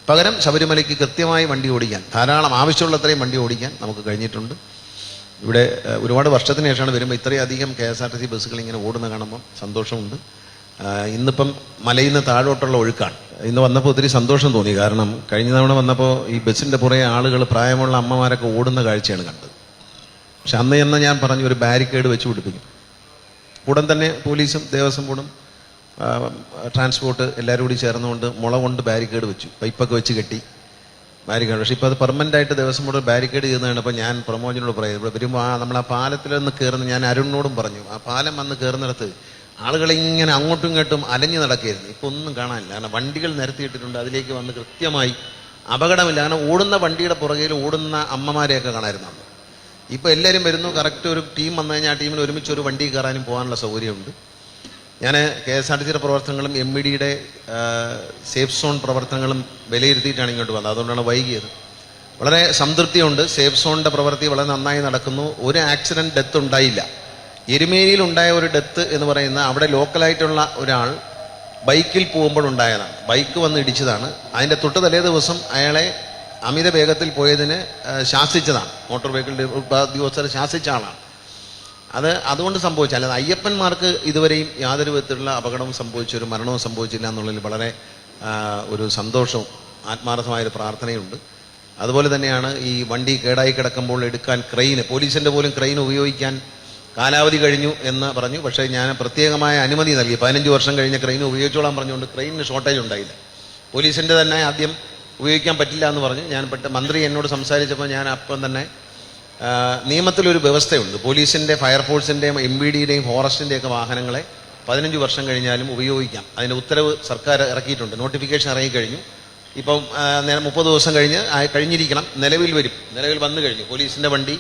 പകരം ശബരിമലയ്ക്ക് കൃത്യമായി വണ്ടി ഓടിക്കാൻ, ധാരാളം ആവശ്യമുള്ളത്രയും വണ്ടി ഓടിക്കാൻ നമുക്ക് കഴിഞ്ഞിട്ടുണ്ട്. ഇവിടെ ഒരുപാട് വർഷത്തിന് ശേഷമാണ് വരുമ്പോൾ ഇത്രയധികം KSRTC ബസ്സുകൾ ഇങ്ങനെ ഓടുന്ന കാണുമ്പോൾ സന്തോഷമുണ്ട്. ഇന്നിപ്പം മലയിൽ നിന്ന് താഴോട്ടുള്ള ഒഴുക്കാണ്. ഇന്ന് വന്നപ്പോൾ ഒത്തിരി സന്തോഷം തോന്നി. കാരണം കഴിഞ്ഞ തവണ വന്നപ്പോൾ ഈ ബസ്സിൻ്റെ പുറകെ ആളുകൾ, പ്രായമുള്ള അമ്മമാരൊക്കെ ഓടുന്ന കാഴ്ചയാണ് കണ്ടത്. പക്ഷെ അന്ന് ഞാൻ പറഞ്ഞു ഒരു ബാരിക്കേഡ് വെച്ച് പിടിപ്പിക്കും. ഉടൻ തന്നെ പോലീസും ദേവസ്വം ബോർഡും ട്രാൻസ്പോർട്ട് എല്ലാവരും കൂടി ചേർന്നുകൊണ്ട് മുള കൊണ്ട് ബാരിക്കേഡ് വെച്ചു, പൈപ്പൊക്കെ വെച്ച് കെട്ടി ബാരിക്കേഡ്. പക്ഷേ ഇപ്പോൾ അത് പെർമനൻ്റ് ആയിട്ട് ദേവസ്വം ബോർഡ് ബാരിക്കേഡ് ചെയ്യുന്നതാണ്. അപ്പോൾ ഞാൻ പ്രമോദിനോട് പറയുന്നത്, ഇവിടെ വരുമ്പോൾ നമ്മൾ ആ പാലത്തിൽ നിന്ന് കയറുന്ന, ഞാൻ അരുണിനോടും പറഞ്ഞു, ആ പാലം വന്ന് കയറുന്നിടത്ത് ആളുകളിങ്ങനെ അങ്ങോട്ടും ഇങ്ങോട്ടും അലഞ്ഞു നടക്കുകയായിരുന്നു. ഇപ്പോൾ ഒന്നും കാണാനില്ല. കാരണം വണ്ടികൾ നിരത്തിയിട്ടിട്ടുണ്ട്, അതിലേക്ക് വന്ന് കൃത്യമായി അപകടമില്ല. കാരണം ഓടുന്ന വണ്ടിയുടെ പുറകിൽ ഓടുന്ന അമ്മമാരെയൊക്കെ കാണാമായിരുന്നു. ഇപ്പോൾ എല്ലാവരും വരുന്നു, കറക്റ്റ് ഒരു ടീം വന്നു കഴിഞ്ഞാൽ ആ ടീമിൽ ഒരുമിച്ച് ഒരു വണ്ടി കയറാനും പോകാനുള്ള സൗകര്യമുണ്ട്. ഞാൻ KSRTCയുടെ പ്രവർത്തനങ്ങളും MVDയുടെ സേഫ് സോൺ പ്രവർത്തനങ്ങളും വിലയിരുത്തിയിട്ടാണ് ഇങ്ങോട്ട് വന്നത്. അതുകൊണ്ടാണ് വൈകിയത്. വളരെ സംതൃപ്തിയുണ്ട്. സേഫ് സോണിൻ്റെ പ്രവൃത്തി വളരെ നന്നായി നടക്കുന്നു. ഒരു ആക്സിഡൻറ്റ്, ഡെത്ത് ഉണ്ടായില്ല. എരുമേലിയിൽ ഉണ്ടായ ഒരു ഡെത്ത് എന്ന് പറയുന്ന അവിടെ ലോക്കലായിട്ടുള്ള ഒരാൾ ബൈക്കിൽ പോകുമ്പോൾ ഉണ്ടായതാണ്. ബൈക്ക് വന്ന് ഇടിച്ചതാണ്. അതിൻ്റെ തൊട്ട് തലേ ദിവസം അയാളെ അമിത വേഗത്തിൽ പോയതിന് ശാസിച്ചതാണ്. മോട്ടോർ വെഹിക്കിൾ ഉദ്യോഗസ്ഥർ ശാസിച്ച ആളാണ്. അതുകൊണ്ട് സംഭവിച്ചല്ല. അയ്യപ്പന്മാർക്ക് ഇതുവരെയും യാതൊരു വിധത്തിലുള്ള അപകടവും സംഭവിച്ചൊരു മരണവും സംഭവിച്ചില്ല എന്നുള്ളതിൽ വളരെ ഒരു സന്തോഷവും ആത്മാർത്ഥമായൊരു പ്രാർത്ഥനയുണ്ട്. അതുപോലെ തന്നെയാണ് ഈ വണ്ടി കേടായി കിടക്കുമ്പോൾ എടുക്കാൻ ക്രെയിന്, പോലീസിൻ്റെ പോലും ക്രെയിൻ ഉപയോഗിക്കാൻ കാലാവധി കഴിഞ്ഞു എന്ന് പറഞ്ഞു. പക്ഷേ ഞാൻ പ്രത്യേകമായ അനുമതി നൽകി. 15 വർഷം കഴിഞ്ഞ ക്രെയിൻ ഉപയോഗിച്ചോളാൻ പറഞ്ഞുകൊണ്ട് ക്രെയിനിന് ഷോർട്ടേജ് ഉണ്ടായില്ല. പോലീസിൻ്റെ തന്നെ ആദ്യം ഉപയോഗിക്കാൻ പറ്റില്ല എന്ന് പറഞ്ഞു. മന്ത്രി എന്നോട് സംസാരിച്ചപ്പോൾ ഞാൻ അപ്പം തന്നെ നിയമത്തിലൊരു വ്യവസ്ഥയുണ്ട്. പോലീസിൻ്റെ, ഫയർഫോഴ്സിൻ്റെയും MVDയുടെയും ഫോറസ്റ്റിൻ്റെയൊക്കെ വാഹനങ്ങളെ 15 വർഷം കഴിഞ്ഞാലും ഉപയോഗിക്കാം. അതിൻ്റെ ഉത്തരവ് സർക്കാർ ഇറക്കിയിട്ടുണ്ട്. നോട്ടിഫിക്കേഷൻ ഇറങ്ങിക്കഴിഞ്ഞു. ഇപ്പം 30 ദിവസം കഴിഞ്ഞിരിക്കണം. നിലവിൽ വന്നു കഴിഞ്ഞു. പോലീസിൻ്റെ വണ്ടി,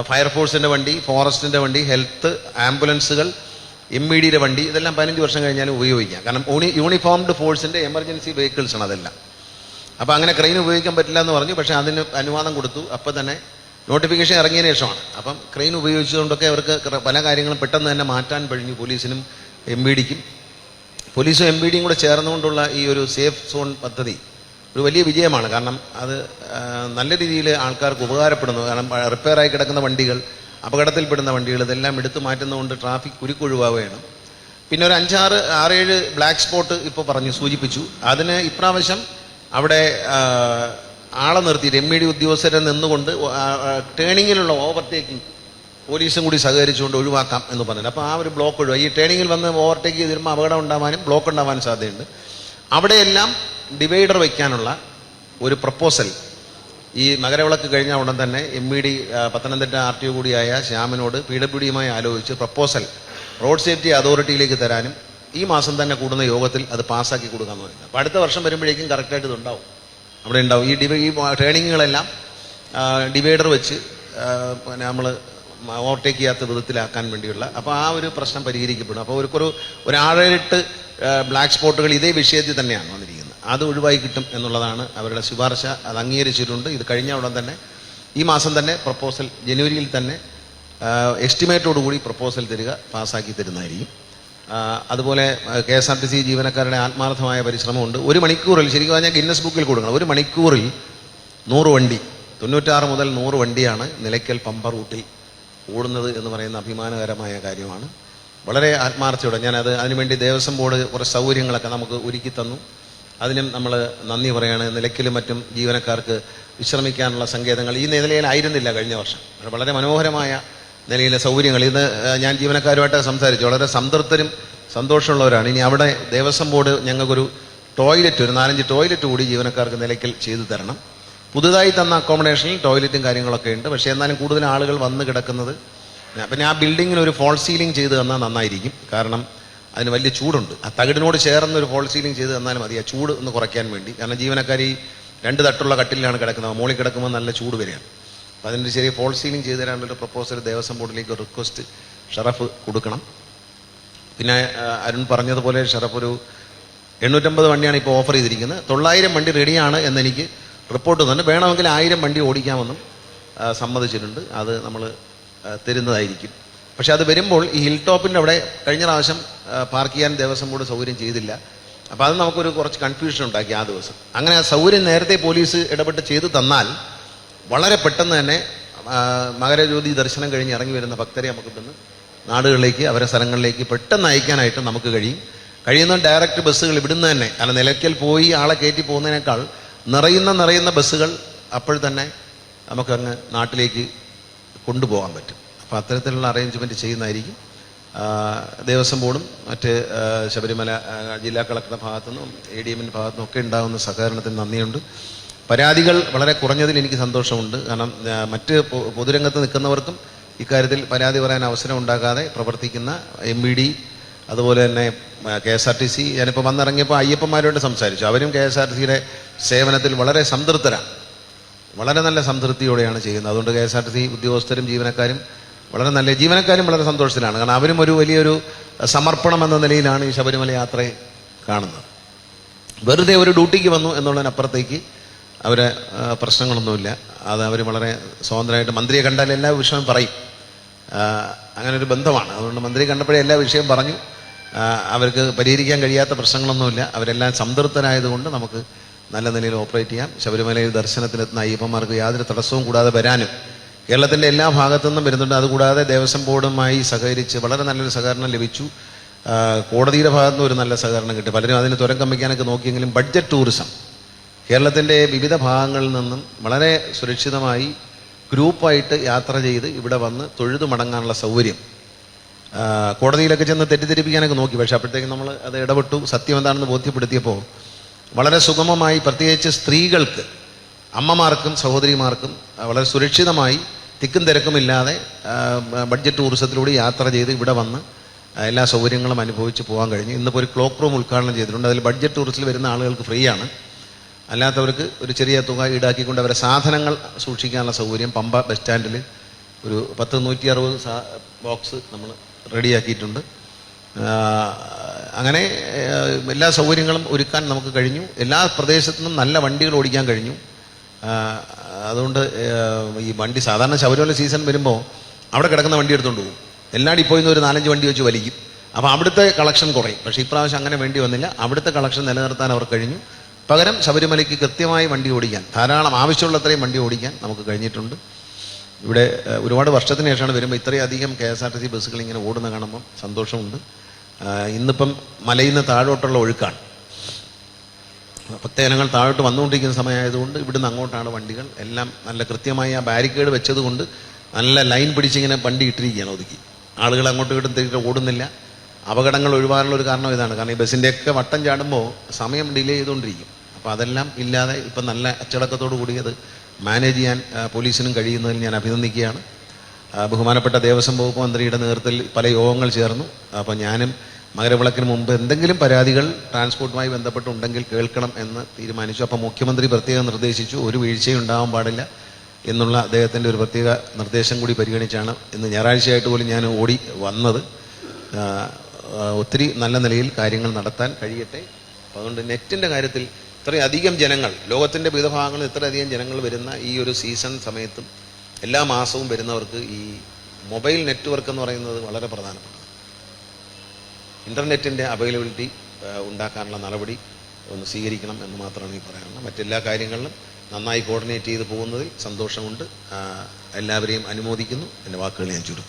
ഫയർഫോഴ്സിൻ്റെ വണ്ടി, ഫോറസ്റ്റിൻ്റെ വണ്ടി, ഹെൽത്ത്, ആംബുലൻസുകൾ, MVDയുടെ വണ്ടി, ഇതെല്ലാം 15 വർഷം കഴിഞ്ഞാലും ഉപയോഗിക്കാം. കാരണം യൂണിഫോംഡ് ഫോഴ്സിൻ്റെ എമർജൻസി വെഹിക്കിൾസാണ് അതെല്ലാം. അപ്പോൾ അങ്ങനെ ക്രെയിൻ ഉപയോഗിക്കാൻ പറ്റില്ല എന്ന് പറഞ്ഞു. പക്ഷേ അതിന് അനുവാദം കൊടുത്തു. അപ്പം തന്നെ നോട്ടിഫിക്കേഷൻ ഇറങ്ങിയതിന് ശേഷമാണ്. അപ്പം ക്രെയിൻ ഉപയോഗിച്ചുകൊണ്ടൊക്കെ അവർക്ക് പല കാര്യങ്ങളും പെട്ടെന്ന് തന്നെ മാറ്റാൻ കഴിഞ്ഞു. പോലീസിനും MVDക്കും, പോലീസും MVDയും കൂടെ ചേർന്നുകൊണ്ടുള്ള ഈ ഒരു സേഫ് സോൺ പദ്ധതി ഒരു വലിയ വിജയമാണ്. കാരണം അത് നല്ല രീതിയിൽ ആൾക്കാർക്ക് ഉപകാരപ്പെടുന്നു. കാരണം റിപ്പയറായി കിടക്കുന്ന വണ്ടികൾ, അപകടത്തിൽപ്പെടുന്ന വണ്ടികൾ, ഇതെല്ലാം എടുത്തു മാറ്റുന്നതുകൊണ്ട് ട്രാഫിക് കുരുക്കൊഴിവാവുകയാണ്. പിന്നെ ഒരു 6-7 ബ്ലാക്ക് സ്പോട്ട് ഇപ്പോൾ സൂചിപ്പിച്ചു. അതിന് ഇപ്രാവശ്യം അവിടെ ആളെ നിർത്തിയിട്ട് MVD ഉദ്യോഗസ്ഥരെ നിന്നുകൊണ്ട് ടേണിങ്ങിലുള്ള ഓവർടേക്കിംഗ് പോലീസും കൂടി സഹകരിച്ചുകൊണ്ട് ഒഴിവാക്കാം എന്ന് പറഞ്ഞിട്ട്. അപ്പോൾ ആ ഒരു ബ്ലോക്ക് ഒഴിവായി. ഈ ടേണിങ്ങിൽ വന്ന് ഓവർടേക്ക് ചെയ്ത് വരുമ്പോൾ അപകടം ഉണ്ടാവാനും ബ്ലോക്ക് ഉണ്ടാവാനും സാധ്യതയുണ്ട്. അവിടെയെല്ലാം ഡിവൈഡർ വയ്ക്കാനുള്ള ഒരു പ്രപ്പോസൽ ഈ മകരവിളക്ക് കഴിഞ്ഞ ഉടൻ തന്നെ MVD പത്തനംതിട്ട RTO കൂടിയായ ശ്യാമിനോട് PWDയുമായി ആലോചിച്ച് പ്രപ്പോസൽ റോഡ് സേഫ്റ്റി അതോറിറ്റിയിലേക്ക് തരാനും ഈ മാസം തന്നെ കൂടുന്ന യോഗത്തിൽ അത് പാസ്സാക്കി കൊടുക്കാമെന്ന് പറയുന്നത്. അപ്പോൾ അടുത്ത വർഷം വരുമ്പോഴേക്കും കറക്റ്റായിട്ട് ഇതുണ്ടാവും, അവിടെ ഉണ്ടാവും. ഈ ട്രെയിനിങ്ങുകളെല്ലാം ഡിവൈഡർ വെച്ച് പിന്നെ നമ്മൾ ഓവർടേക്ക് ചെയ്യാത്ത വിധത്തിലാക്കാൻ വേണ്ടിയുള്ള, അപ്പോൾ ആ ഒരു പ്രശ്നം പരിഹരിക്കപ്പെടും. അപ്പോൾ ഒരു 6-8 ബ്ലാക്ക് സ്പോട്ടുകൾ ഇതേ വിഷയത്തിൽ തന്നെയാണ് വന്നിരിക്കുന്നത്. അത് ഒഴിവായി കിട്ടും എന്നുള്ളതാണ് അവരുടെ ശുപാർശ. അത് അംഗീകരിച്ചിട്ടുണ്ട്. ഇത് കഴിഞ്ഞ ഉടൻ തന്നെ ഈ മാസം തന്നെ പ്രപ്പോസൽ, ജനുവരിയിൽ തന്നെ എസ്റ്റിമേറ്റോടുകൂടി പ്രപ്പോസൽ തരിക, പാസ്സാക്കി തരുന്നതായിരിക്കും. അതുപോലെ KSRTC ജീവനക്കാരുടെ ആത്മാർത്ഥമായ പരിശ്രമമുണ്ട്. 1 മണിക്കൂറിൽ, ശരിക്കും പറഞ്ഞാൽ ഗിന്നസ് ബുക്കിൽ കൊടുക്കണം, 1 മണിക്കൂറിൽ 100 വണ്ടി, 96 മുതൽ 100 വണ്ടിയാണ് നിലയ്ക്കൽ പമ്പ റൂട്ടിൽ ഓടുന്നത് എന്ന് പറയുന്ന അഭിമാനകരമായ കാര്യമാണ്. വളരെ ആത്മാർത്ഥയോടെ അതിനുവേണ്ടി ദേവസ്വം ബോർഡ് കുറച്ച് സൗകര്യങ്ങളൊക്കെ നമുക്ക് ഒരുക്കി തന്നു. അതിനും നമ്മൾ നന്ദി പറയുകയാണ്. നിലയ്ക്കലും മറ്റും ജീവനക്കാർക്ക് വിശ്രമിക്കാനുള്ള സങ്കേതങ്ങൾ ഈ നിലയിലായിരുന്നില്ല കഴിഞ്ഞ വർഷം. വളരെ മനോഹരമായ നിലയിലെ സൗകര്യങ്ങൾ. ഇത് ഞാൻ ജീവനക്കാരുമായിട്ട് സംസാരിച്ചു. വളരെ സംതൃപ്തരും സന്തോഷമുള്ളവരാണ്. ഇനി അവിടെ ദേവസ്വം ബോർഡ് ഞങ്ങൾക്കൊരു ടോയ്ലറ്റ്, ഒരു 4-5 ടോയ്ലറ്റ് കൂടി ജീവനക്കാർക്ക് നിലയ്ക്കൽ ചെയ്തു തരണം. പുതുതായി തന്ന അക്കോമഡേഷനിൽ ടോയ്ലറ്റും കാര്യങ്ങളൊക്കെ ഉണ്ട്. പക്ഷേ എന്നാലും കൂടുതൽ ആളുകൾ വന്ന് കിടക്കുന്നത്, പിന്നെ ആ ബിൽഡിങ്ങിന് ഒരു ഫോൾ സീലിംഗ് ചെയ്ത് തന്നാൽ നന്നായിരിക്കും. കാരണം അതിന് വലിയ ചൂടുണ്ട്. ആ തകിടിനോട് ചേർന്ന് ഒരു ഫോൾ സീലിംഗ് ചെയ്ത് തന്നാലും മതി, ആ ചൂട് ഒന്ന് കുറയ്ക്കാൻ വേണ്ടി. കാരണം ജീവനക്കാർ ഈ 2 തട്ടുള്ള കട്ടിലാണ് കിടക്കുന്നത്. മുകളിൽ കിടക്കുമ്പോൾ നല്ല ചൂട് വരികയാണ്. അപ്പോൾ അതിൻ്റെ ചെറിയ ഫോൾ സീലിംഗ് ചെയ്ത് തരാനുള്ളൊരു പ്രപ്പോസൽ ദേവസ്വം ബോർഡിലേക്ക് റിക്വസ്റ്റ് ഷറഫ് കൊടുക്കണം. പിന്നെ അരുൺ പറഞ്ഞതുപോലെ ഷറഫ് ഒരു 850 വണ്ടിയാണ് ഇപ്പോൾ ഓഫർ ചെയ്തിരിക്കുന്നത്. 900 വണ്ടി റെഡിയാണ് എന്നെനിക്ക് റിപ്പോർട്ട് തന്നെ. വേണമെങ്കിൽ 1000 വണ്ടി ഓടിക്കാമെന്നും സമ്മതിച്ചിട്ടുണ്ട്. അത് നമ്മൾ തരുന്നതായിരിക്കും. പക്ഷെ അത് വരുമ്പോൾ ഈ ഹിൽ ടോപ്പിൻ്റെ അവിടെ കഴിഞ്ഞ പ്രാവശ്യം പാർക്ക് ചെയ്യാൻ ദേവസ്വം ബോർഡ് സൗകര്യം ചെയ്തില്ല. അപ്പോൾ അത് നമുക്കൊരു കുറച്ച് കൺഫ്യൂഷൻ ഉണ്ടാക്കി ആ ദിവസം. അങ്ങനെ ആ സൗകര്യം നേരത്തെ പോലീസ് ഇടപെട്ട് ചെയ്തു തന്നാൽ വളരെ പെട്ടെന്ന് തന്നെ മകരജ്യോതി ദർശനം കഴിഞ്ഞ് ഇറങ്ങി വരുന്ന ഭക്തരെ നമുക്ക് ഇന്ന് നാടുകളിലേക്ക് അവരെ സ്ഥലങ്ങളിലേക്ക് പെട്ടെന്ന് അയക്കാനായിട്ട് നമുക്ക് കഴിയുന്ന ഡയറക്റ്റ് ബസ്സുകൾ ഇവിടുന്ന് തന്നെ, അല്ല നിലയ്ക്കൽ പോയി ആളെ കയറ്റി പോകുന്നതിനേക്കാൾ നിറയുന്ന ബസ്സുകൾ അപ്പോൾ തന്നെ നമുക്കങ്ങ് നാട്ടിലേക്ക് കൊണ്ടുപോകാൻ പറ്റും. അപ്പോൾ അത്തരത്തിലുള്ള അറേഞ്ച്മെൻറ്റ് ചെയ്യുന്നതായിരിക്കും. ദേവസ്വം ബോർഡും മറ്റ് ശബരിമല ജില്ലാ കളക്ടറുടെ ഭാഗത്തുനിന്നും ADMൻ്റെ ഭാഗത്തുനിന്നും ഒക്കെ ഉണ്ടാകുന്ന സഹകരണത്തിന് നന്ദിയുണ്ട്. പരാതികൾ വളരെ കുറഞ്ഞതിൽ എനിക്ക് സന്തോഷമുണ്ട്. കാരണം മറ്റ് പൊതുരംഗത്ത് നിൽക്കുന്നവർക്കും ഇക്കാര്യത്തിൽ പരാതി പറയാൻ അവസരം ഉണ്ടാകാതെ പ്രവർത്തിക്കുന്ന MVD, അതുപോലെ തന്നെ KSRTC. ഞാനിപ്പോൾ വന്നിറങ്ങിയപ്പോൾ അയ്യപ്പന്മാരോട് സംസാരിച്ചു. അവരും KSRTCയുടെ സേവനത്തിൽ വളരെ സംതൃപ്തരാണ്, വളരെ നല്ല സംതൃപ്തിയോടെയാണ് ചെയ്യുന്നത്. അതുകൊണ്ട് KSRTC ഉദ്യോഗസ്ഥരും ജീവനക്കാരും വളരെ സന്തോഷത്തിലാണ്. കാരണം അവരും ഒരു വലിയൊരു സമർപ്പണം എന്ന നിലയിലാണ് ഈ ശബരിമല യാത്രയെ കാണുന്നത്. വെറുതെ ഒരു ഡ്യൂട്ടിക്ക് വന്നു എന്നുള്ളതിനപ്പുറത്തേക്ക് അവരെ പ്രശ്നങ്ങളൊന്നുമില്ല. അത് അവർ വളരെ സ്വതന്ത്രമായിട്ട് മന്ത്രിയെ കണ്ടാൽ എല്ലാ വിഷയവും പറയും. അങ്ങനെ ഒരു ബന്ധമാണ്. അതുകൊണ്ട് മന്ത്രി കണ്ടപ്പോഴേ എല്ലാ വിഷയം പറഞ്ഞു. അവർക്ക് പരിഹരിക്കാൻ കഴിയാത്ത പ്രശ്നങ്ങളൊന്നുമില്ല. അവരെല്ലാം സംതൃപ്തരായതുകൊണ്ട് നമുക്ക് നല്ല നിലയിൽ ഓപ്പറേറ്റ് ചെയ്യാം. ശബരിമലയിൽ ദർശനത്തിനെത്തുന്ന അയ്യപ്പന്മാർക്ക് യാതൊരു തടസ്സവും കൂടാതെ വരാനും കേരളത്തിൻ്റെ എല്ലാ ഭാഗത്തുനിന്നും വരുന്നുണ്ട്. അതുകൂടാതെ ദേവസ്വം ബോർഡുമായി സഹകരിച്ച് വളരെ നല്ലൊരു സഹകരണം ലഭിച്ചു. കോടതിയുടെ ഭാഗത്തുനിന്ന് ഒരു നല്ല സഹകരണം കിട്ടി. പലരും അതിന് തുരങ്കം വയ്ക്കാനൊക്കെ നോക്കിയെങ്കിലും ബഡ്ജറ്റ് ടൂറിസം കേരളത്തിൻ്റെ വിവിധ ഭാഗങ്ങളിൽ നിന്നും വളരെ സുരക്ഷിതമായി ഗ്രൂപ്പായിട്ട് യാത്ര ചെയ്ത് ഇവിടെ വന്ന് തൊഴുതു മടങ്ങാനുള്ള സൗകര്യം കോടതിയിലൊക്കെ ചെന്ന് തെറ്റിദ്ധരിപ്പിക്കാനൊക്കെ നോക്കി. പക്ഷേ അപ്പോഴത്തേക്കും നമ്മൾ അത് ഇടപെട്ടു. സത്യം എന്താണെന്ന് ബോധ്യപ്പെടുത്തിയപ്പോൾ വളരെ സുഗമമായി, പ്രത്യേകിച്ച് സ്ത്രീകൾക്ക്, അമ്മമാർക്കും സഹോദരിമാർക്കും വളരെ സുരക്ഷിതമായി തിക്കും തിരക്കുമില്ലാതെ ബഡ്ജറ്റ് ടൂറിസത്തിലൂടെ യാത്ര ചെയ്ത് ഇവിടെ വന്ന് എല്ലാ സൗകര്യങ്ങളും അനുഭവിച്ച് പോകാൻ കഴിഞ്ഞു. ഇന്നിപ്പോൾ ഒരു ക്ലോക്ക് റൂം ഉദ്ഘാടനം ചെയ്തിട്ടുണ്ട്. അതിൽ ബഡ്ജറ്റ് ടൂറിസ്റ്റിൽ വരുന്ന ആളുകൾക്ക് ഫ്രീ ആണ്. അല്ലാത്തവർക്ക് ഒരു ചെറിയ തുക ഈടാക്കിക്കൊണ്ട് അവരെ സാധനങ്ങൾ സൂക്ഷിക്കാനുള്ള സൗകര്യം പമ്പ ബസ് സ്റ്റാൻഡിൽ ഒരു 160 ബോക്സ് നമ്മൾ റെഡിയാക്കിയിട്ടുണ്ട്. അങ്ങനെ എല്ലാ സൗകര്യങ്ങളും ഒരുക്കാൻ നമുക്ക് കഴിഞ്ഞു. എല്ലാ പ്രദേശത്തു നിന്നും നല്ല വണ്ടികൾ ഓടിക്കാൻ കഴിഞ്ഞു. അതുകൊണ്ട് ഈ വണ്ടി സാധാരണ ശബരിമല സീസൺ വരുമ്പോൾ അവിടെ കിടക്കുന്ന വണ്ടി എടുത്തുകൊണ്ട് പോകും. എല്ലാ ഡിപ്പോയിൽ നിന്ന് ഒരു 4-5 വണ്ടി വെച്ച് വലിക്കും. അപ്പോൾ അവിടുത്തെ കളക്ഷൻ കുറയും. പക്ഷേ ഇപ്രാവശ്യം അങ്ങനെ വേണ്ടി വന്നില്ല. അവിടുത്തെ കളക്ഷൻ നിലനിർത്താൻ അവർ കഴിഞ്ഞു. പകരം ശബരിമലയ്ക്ക് കൃത്യമായി വണ്ടി ഓടിക്കാൻ, ധാരാളം ആവശ്യമുള്ളത്രയും വണ്ടി ഓടിക്കാൻ നമുക്ക് കഴിഞ്ഞിട്ടുണ്ട്. ഇവിടെ ഒരുപാട് വർഷത്തിന് ശേഷമാണ് വരുമ്പോൾ ഇത്രയധികം KSRTC ബസ്സുകൾ ഇങ്ങനെ ഓടുന്ന കാണുമ്പോൾ സന്തോഷമുണ്ട്. ഇന്നിപ്പം മലയിൽ നിന്ന് താഴോട്ടുള്ള ഒഴുക്കാണ്. ഭക്തജനങ്ങൾ താഴോട്ട് വന്നുകൊണ്ടിരിക്കുന്ന സമയമായതുകൊണ്ട് ഇവിടുന്ന് അങ്ങോട്ടാണ് വണ്ടികൾ എല്ലാം നല്ല കൃത്യമായി ആ ബാരിക്കേഡ് വെച്ചതുകൊണ്ട് നല്ല ലൈൻ പിടിച്ചിങ്ങനെ വണ്ടി ഇട്ടിരിക്കുകയാണ് ഒതുക്കി. ആളുകൾ അങ്ങോട്ടും ഇങ്ങോട്ടും തിരികെ ഓടുന്നില്ല. അപകടങ്ങൾ ഒഴിവാനുള്ള ഒരു കാരണം ഇതാണ്. കാരണം ഈ ബസ്സിൻ്റെയൊക്കെ വട്ടം ചാടുമ്പോൾ സമയം ഡിലേ ചെയ്തുകൊണ്ടിരിക്കും. അപ്പോൾ അതെല്ലാം ഇല്ലാതെ ഇപ്പം നല്ല അച്ചടക്കത്തോടു കൂടി അത് മാനേജ് ചെയ്യാൻ പോലീസിനും കഴിയുന്നതിൽ ഞാൻ അഭിനന്ദിക്കുകയാണ്. ബഹുമാനപ്പെട്ട ദേവസ്വം വകുപ്പ് മന്ത്രിയുടെ നേതൃത്വത്തിൽ പല യോഗങ്ങൾ ചേർന്നു. അപ്പോൾ ഞാനും മകരവിളക്കിന് മുമ്പ് എന്തെങ്കിലും പരാതികൾ ട്രാൻസ്പോർട്ടുമായി ബന്ധപ്പെട്ടുണ്ടെങ്കിൽ കേൾക്കണം എന്ന് തീരുമാനിച്ചു. അപ്പോൾ മുഖ്യമന്ത്രി പ്രത്യേകം നിർദ്ദേശിച്ചു, ഒരു വീഴ്ചയും ഉണ്ടാവാൻ പാടില്ല എന്നുള്ള അദ്ദേഹത്തിൻ്റെ ഒരു പ്രത്യേക നിർദ്ദേശം കൂടി പരിഗണിച്ചാണ് ഇന്ന് ഞായറാഴ്ചയായിട്ട് പോലും ഞാൻ ഓടി വന്നത്. ഒത്തിരി നല്ല നിലയിൽ കാര്യങ്ങൾ നടത്താൻ കഴിയട്ടെ. അപ്പോൾ അതുകൊണ്ട് നെറ്റിൻ്റെ കാര്യത്തിൽ ഇത്രയധികം ജനങ്ങൾ, ലോകത്തിൻ്റെ വിവിധ ഭാഗങ്ങളിൽ ഇത്രയധികം ജനങ്ങൾ വരുന്ന ഈ ഒരു സീസൺ സമയത്തും എല്ലാ മാസവും വരുന്നവർക്ക് ഈ മൊബൈൽ നെറ്റ്വർക്ക് എന്ന് പറയുന്നത് വളരെ പ്രധാനപ്പെട്ടതാണ്. ഇൻ്റർനെറ്റിൻ്റെ അവൈലബിലിറ്റി ഉണ്ടാക്കാനുള്ള നടപടി ഒന്ന് സ്വീകരിക്കണം എന്ന് മാത്രമാണ് ഈ പറയാനുള്ളത്. മറ്റെല്ലാ കാര്യങ്ങളിലും നന്നായി കോർഡിനേറ്റ് ചെയ്ത് പോകുന്നതിൽ സന്തോഷമുണ്ട്. എല്ലാവരെയും അനുമോദിക്കുന്നു. എൻ്റെ വാക്കുകൾ ഞാൻ ചുരുക്കുന്നു.